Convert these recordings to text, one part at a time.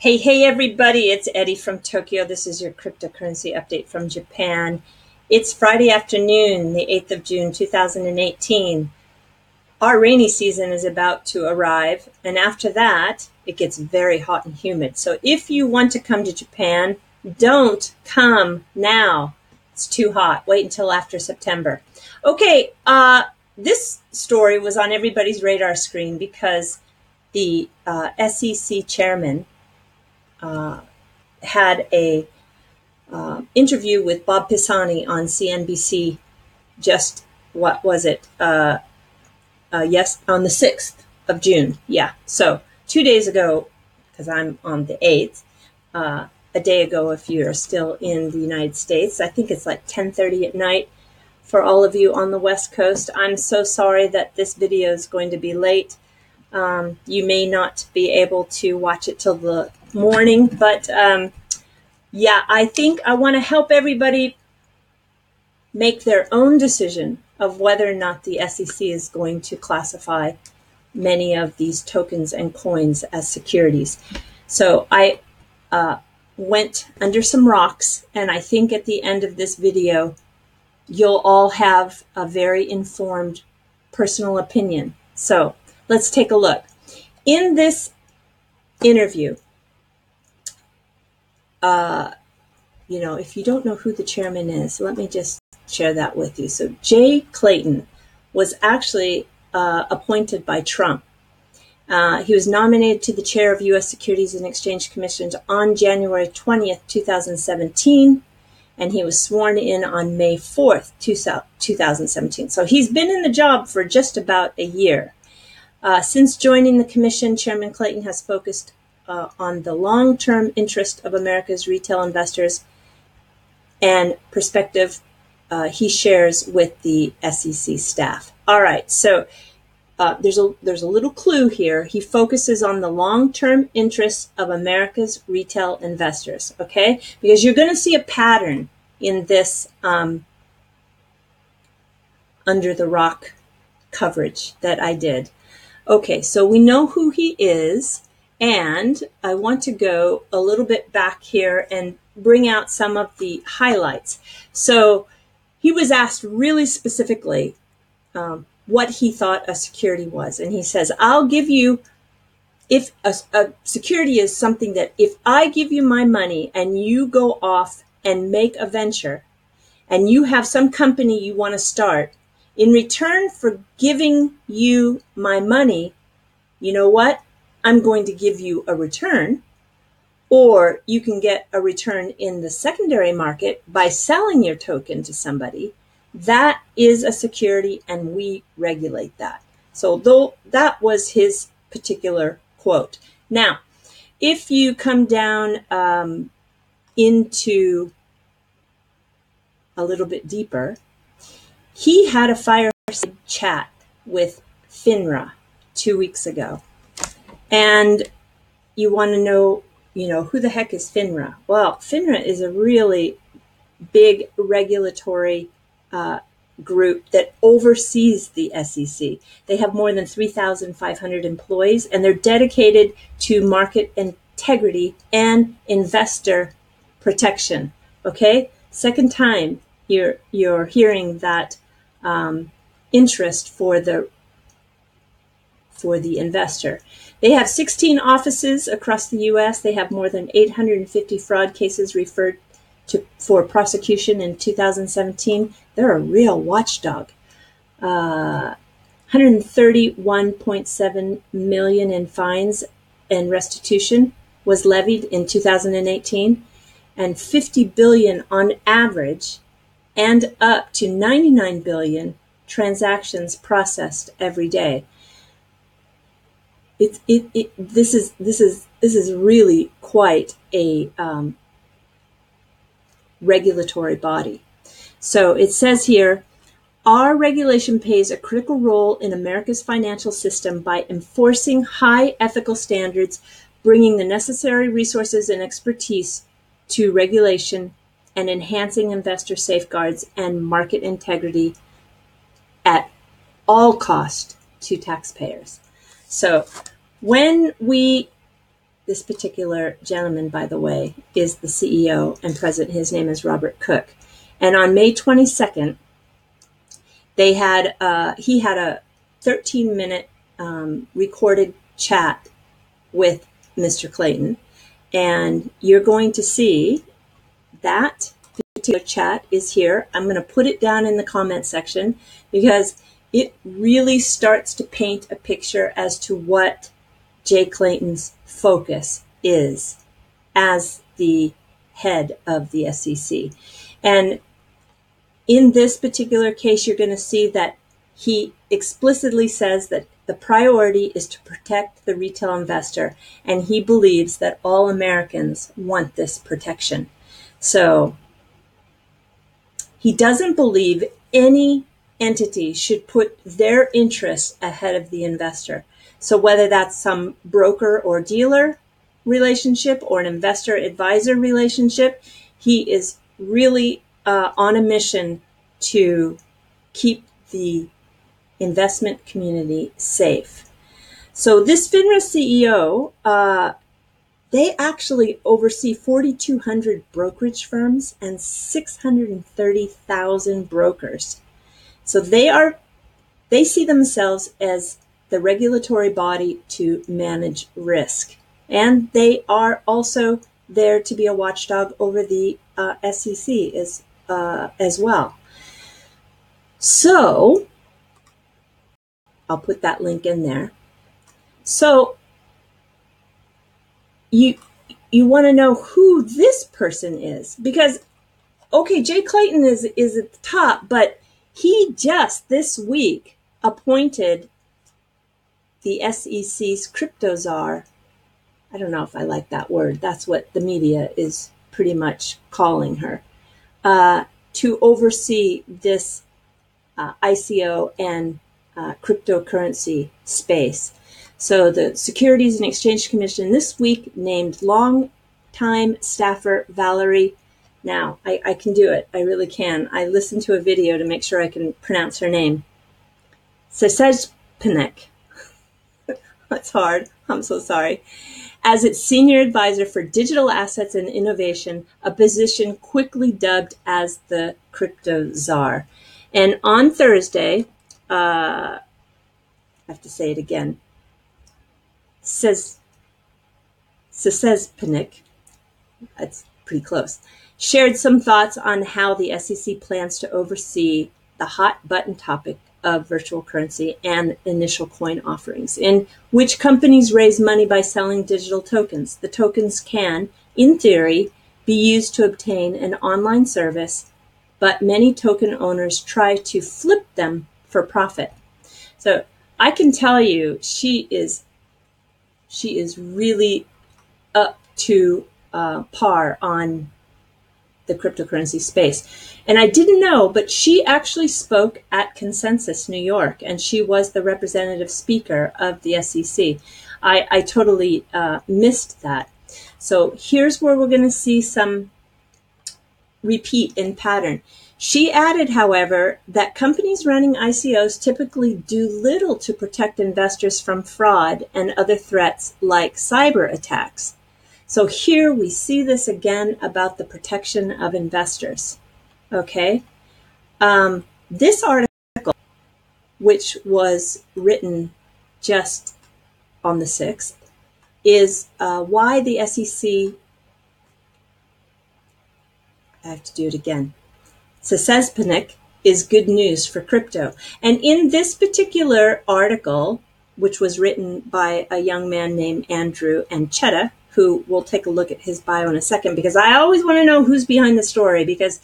Hey, everybody, it's Eddie from Tokyo. This is your cryptocurrency update from Japan. It's Friday afternoon, the 8th of June, 2018. Our rainy season is about to arrive, and after that, it gets very hot and humid. So if you want to come to Japan, don't come now. It's too hot. Wait until after September. Okay, this story was on everybody's radar screen because the SEC chairman had a interview with Bob Pisani on CNBC just, what was it? Yes, on the 6th of June. Yeah. So 2 days ago, because I'm on the 8th, a day ago, if you're still in the United States, I think it's like 10:30 at night for all of you on the West Coast. I'm so sorry that this video is going to be late. You may not be able to watch it till the morning, but yeah, I think I want to help everybody make their own decision of whether or not the SEC is going to classify many of these tokens and coins as securities. So I went under some rocks, and I think at the end of this video, you'll all have a very informed personal opinion. So let's take a look. In this interview, if you don't know who the chairman is, let me just share that with you. So Jay Clayton was actually appointed by Trump. He was nominated to the chair of U.S. Securities and Exchange Commission on January 20th, 2017, and he was sworn in on May 4th, 2017. So he's been in the job for just about a year. Since joining the commission, Chairman Clayton has focused on the long-term interest of America's retail investors and perspective he shares with the SEC staff. All right, so there's a little clue here. He focuses on the long-term interests of America's retail investors, okay? Because you're going to see a pattern in this under the rock coverage that I did. Okay, so we know who he is, and I want to go a little bit back here and bring out some of the highlights. So he was asked really specifically what he thought a security was. And he says, I'll give you, if a security is something that if I give you my money and you go off and make a venture and you have some company you want to start, in return for giving you my money, you know what? I'm going to give you a return, or you can get a return in the secondary market by selling your token to somebody. That is a security, and we regulate that. So though that was his particular quote. Now, if you come down into a little bit deeper, he had a fireside chat with FINRA 2 weeks ago. And you want to know, who the heck is FINRA? Well, FINRA is a really big regulatory group that oversees the SEC. They have more than 3,500 employees, and they're dedicated to market integrity and investor protection. Okay? Second time you're hearing that interest for the investor. They have 16 offices across the U.S. They have more than 850 fraud cases referred to for prosecution in 2017. They're a real watchdog. 131.7 million in fines and restitution was levied in 2018, and 50 billion on average, and up to 99 billion transactions processed every day. This is really quite a regulatory body. So it says here, our regulation plays a critical role in America's financial system by enforcing high ethical standards, bringing the necessary resources and expertise to regulation, and enhancing investor safeguards and market integrity at all cost to taxpayers. So when we This particular gentleman, by the way, is the CEO and president. His name is Robert Cook. And on May 22nd, he had a 13-minute recorded chat with Mr. Clayton. And you're going to see that particular chat is here. I'm going to put it down in the comment section because it really starts to paint a picture as to what Jay Clayton's focus is as the head of the SEC. And in this particular case, you're going to see that he explicitly says that the priority is to protect the retail investor, and he believes that all Americans want this protection. So he doesn't believe any entity should put their interests ahead of the investor. So whether that's some broker or dealer relationship or an investor advisor relationship, he is really on a mission to keep the investment community safe. So this FINRA CEO, they actually oversee 4,200 brokerage firms and 630,000 brokers. So they see themselves as the regulatory body to manage risk. And they are also there to be a watchdog over the SEC as well. So I'll put that link in there. So you want to know who this person is, because okay, Jay Clayton is at the top, but he just this week appointed the SEC's Crypto-Czar. I don't know if I like that word. That's what the media is pretty much calling her, to oversee this ICO and cryptocurrency space. So the Securities and Exchange Commission this week named longtime staffer Valerie. Now, I can do it. I really can. I listened to a video to make sure I can pronounce her name. Szczepanik. That's hard. I'm so sorry. As its senior advisor for digital assets and innovation, a position quickly dubbed as the Crypto-Czar. And on Thursday, I have to say it again, Szczepanik, that's pretty close, shared some thoughts on how the SEC plans to oversee the hot button topic of virtual currency and initial coin offerings, in which companies raise money by selling digital tokens. The tokens can, in theory, be used to obtain an online service, but many token owners try to flip them for profit. So I can tell you she is really up to par on the cryptocurrency space. And I didn't know, but she actually spoke at Consensus New York, and she was the representative speaker of the SEC. I totally missed that. So here's where we're going to see some repeat in pattern. She added, however, that companies running ICOs typically do little to protect investors from fraud and other threats like cyber attacks. So here we see this again about the protection of investors. Okay. This article, which was written just on the 6th, is why the SEC, I have to do it again, Szczepanik is good news for crypto. And in this particular article, which was written by a young man named Andrew Anchetta, who we'll take a look at his bio in a second, because I always want to know who's behind the story, because,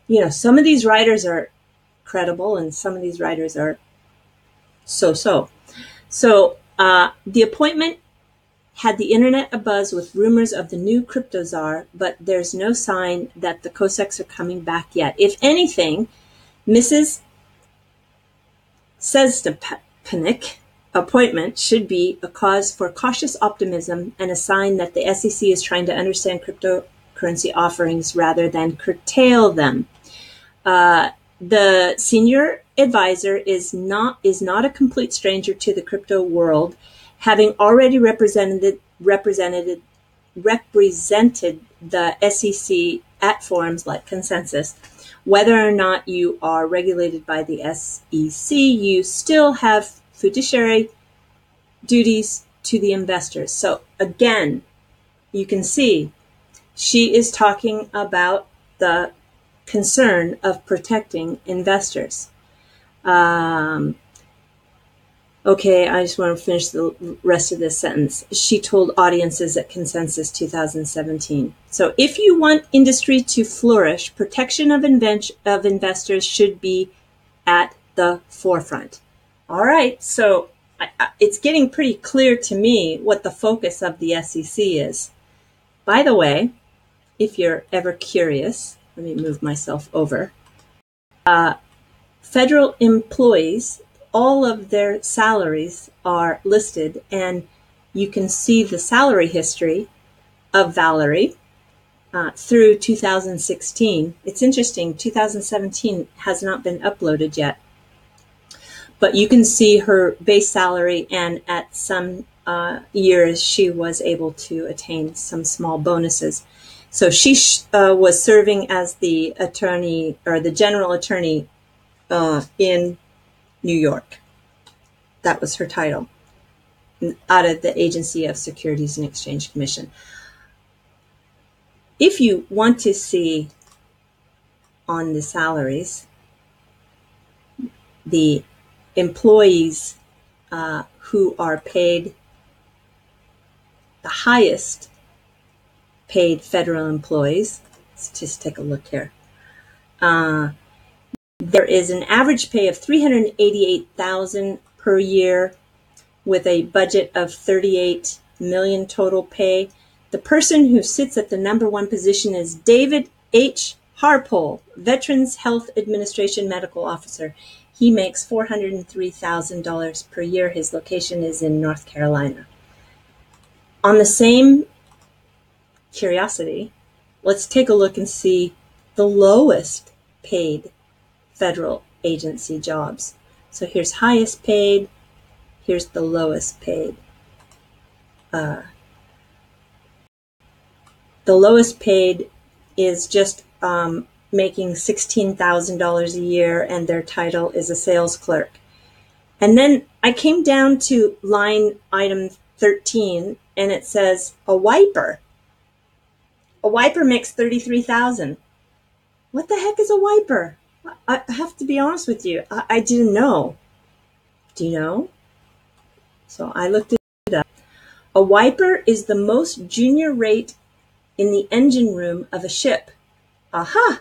you know, some of these writers are credible and some of these writers are so-so. So the appointment had the internet abuzz with rumors of the new Crypto-Czar, but there's no sign that the COSECs are coming back yet. If anything, Mrs. Szczepanik appointment should be a cause for cautious optimism and a sign that the SEC is trying to understand cryptocurrency offerings rather than curtail them. The senior advisor is not a complete stranger to the crypto world, having already represented represented the SEC at forums like Consensus. Whether or not you are regulated by the SEC, you still have fiduciary duties to the investors. So again, you can see she is talking about the concern of protecting investors. Okay, I just want to finish the rest of this sentence. She told audiences at Consensus 2017. So if you want industry to flourish, protection of investors should be at the forefront. All right, so it's getting pretty clear to me what the focus of the SEC is. By the way, if you're ever curious, let me move myself over. Federal employees, all of their salaries are listed, and you can see the salary history of Valerie through 2016. It's interesting, 2017 has not been uploaded yet, but you can see her base salary, and at some years she was able to attain some small bonuses. So she was serving as the attorney, or the general attorney in New York. That was her title, out of the Agency of Securities and Exchange Commission. If you want to see on the salaries, the employees who are paid, the highest paid federal employees, let's just take a look here. There is an average pay of $388,000 per year with a budget of $38 million total pay. The person who sits at the number one position is David H. Harpole, Veterans Health Administration Medical Officer. He makes $403,000 per year. His location is in North Carolina. On the same curiosity, let's take a look and see the lowest paid federal agency jobs. So here's highest paid, here's the lowest paid. The lowest paid is just making $16,000 a year, and their title is a sales clerk. And then I came down to line item 13, and it says a wiper. A wiper makes $33,000. What the heck is a wiper? I have to be honest with you. I didn't know. Do you know? So I looked it up. A wiper is the most junior rate in the engine room of a ship. Aha!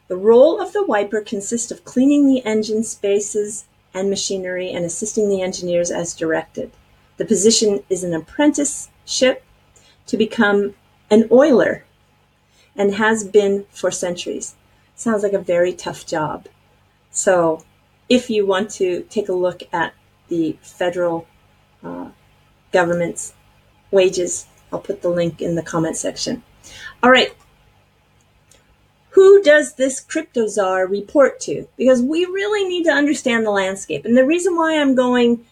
The role of the wiper consists of cleaning the engine spaces and machinery and assisting the engineers as directed. The position is an apprenticeship to become an oiler and has been for centuries. Sounds like a very tough job. So if you want to take a look at the federal government's wages, I'll put the link in the comment section. All right. Who does this Crypto-Czar report to? Because we really need to understand the landscape. And the reason why I'm going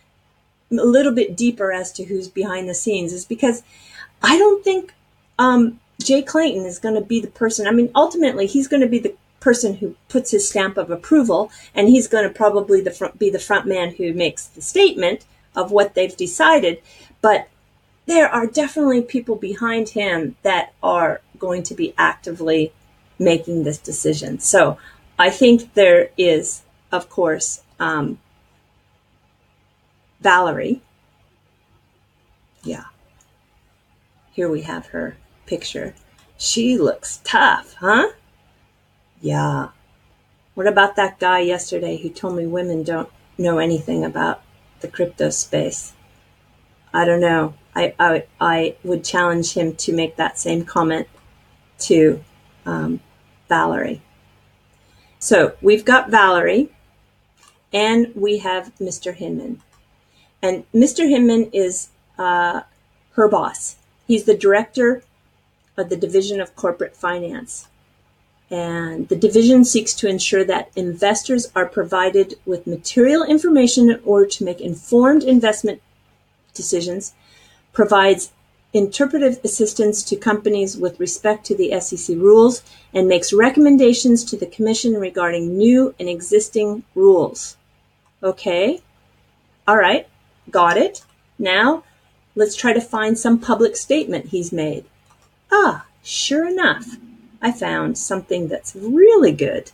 a little bit deeper as to who's behind the scenes is because I don't think Jay Clayton is going to be the person. I mean, ultimately, he's going to be the person who puts his stamp of approval, and he's going to probably be the front man who makes the statement of what they've decided. But there are definitely people behind him that are going to be actively making this decision. So I think there is, of course, Valerie. Yeah. Here we have her picture. She looks tough, huh? Yeah. What about that guy yesterday who told me women don't know anything about the crypto space? I don't know. I would challenge him to make that same comment to Valerie. So we've got Valerie, and we have Mr. Hinman. And Mr. Hinman is her boss. He's the director of the Division of Corporate Finance. And the division seeks to ensure that investors are provided with material information in order to make informed investment decisions, provides interpretive assistance to companies with respect to the SEC rules and makes recommendations to the Commission regarding new and existing rules. Okay. All right. Got it. Now, let's try to find some public statement he's made. Ah, sure enough, I found something that's really good.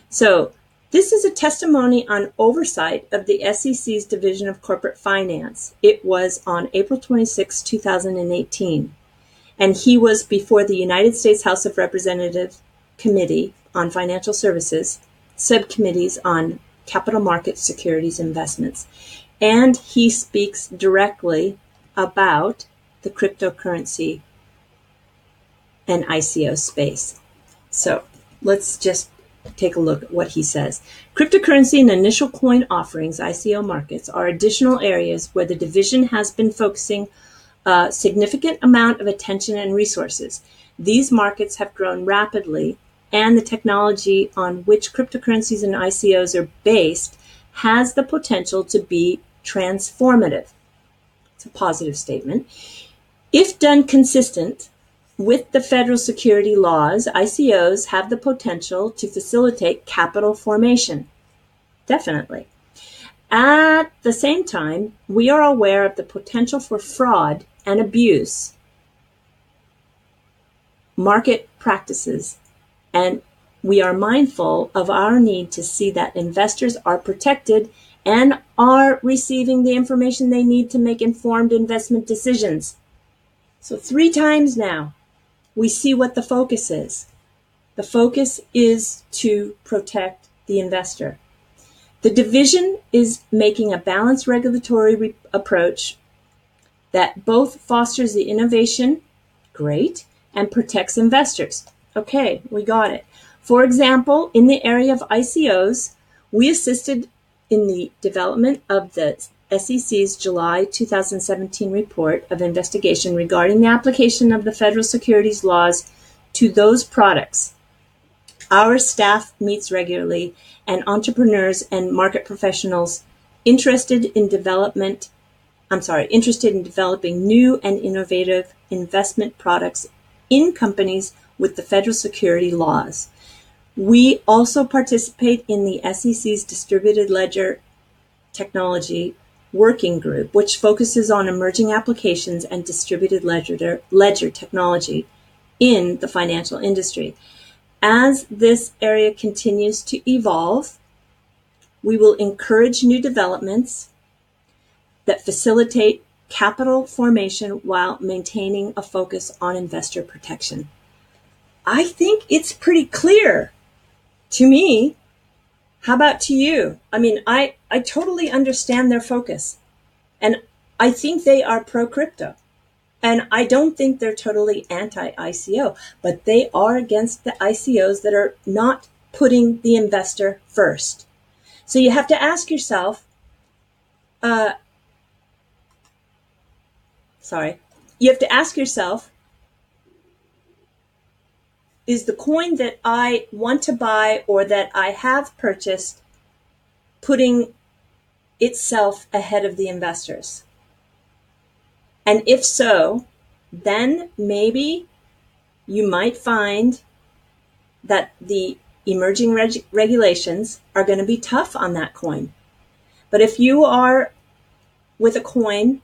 So, this is a testimony on oversight of the SEC's Division of Corporate Finance. It was on April 26, 2018. And he was before the United States House of Representatives Committee on Financial Services, subcommittees on capital markets, securities, investments. And he speaks directly about the cryptocurrency and ICO space. So let's just take a look at what he says. Cryptocurrency and initial coin offerings, ICO markets, are additional areas where the division has been focusing a significant amount of attention and resources. These markets have grown rapidly, and the technology on which cryptocurrencies and ICOs are based has the potential to be transformative. It's a positive statement. If done consistent with the federal security laws, ICOs have the potential to facilitate capital formation. Definitely. At the same time, we are aware of the potential for fraud and abuse, market practices, and we are mindful of our need to see that investors are protected and are receiving the information they need to make informed investment decisions. So 3 times now, we see what the focus is. The focus is to protect the investor. The division is making a balanced regulatory approach that both fosters the innovation, great, and protects investors. Okay, we got it. For example, in the area of ICOs, we assisted in the development of the SEC's July 2017 report of investigation regarding the application of the federal securities laws to those products. Our staff meets regularly, and entrepreneurs and market professionals interested in developing new and innovative investment products in companies with the federal security laws. We also participate in the SEC's distributed ledger technology working group, which focuses on emerging applications and distributed ledger technology in the financial industry. As this area continues to evolve, we will encourage new developments that facilitate capital formation while maintaining a focus on investor protection. I think it's pretty clear to me. How about to you? I mean, I totally understand their focus, and I think they are pro-crypto, and I don't think they're totally anti-ICO, but they are against the ICOs that are not putting the investor first. So you have to ask yourself, is the coin that I want to buy or that I have purchased putting itself ahead of the investors? And if so, then maybe you might find that the emerging regulations are going to be tough on that coin. But if you are with a coin,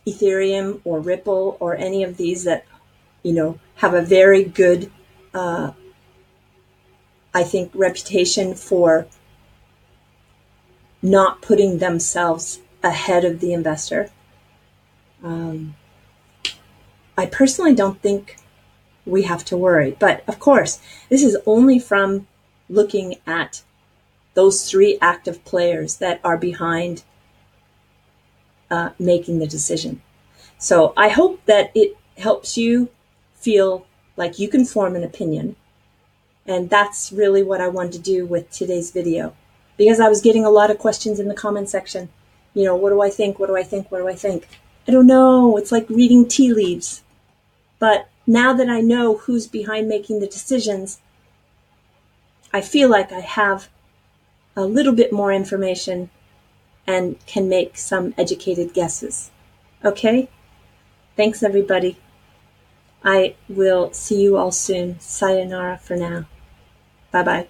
Ethereum or Ripple or any of these that have a very good, I think, reputation for not putting themselves ahead of the investor. I personally don't think we have to worry. But of course, this is only from looking at those 3 active players that are behind making the decision. So I hope that it helps you feel like you can form an opinion. And that's really what I wanted to do with today's video, because I was getting a lot of questions in the comment section. What do I think? What do I think? What do I think? I don't know. It's like reading tea leaves. But now that I know who's behind making the decisions, I feel like I have a little bit more information and can make some educated guesses. Okay? Thanks, everybody. I will see you all soon. Sayonara for now. Bye-bye.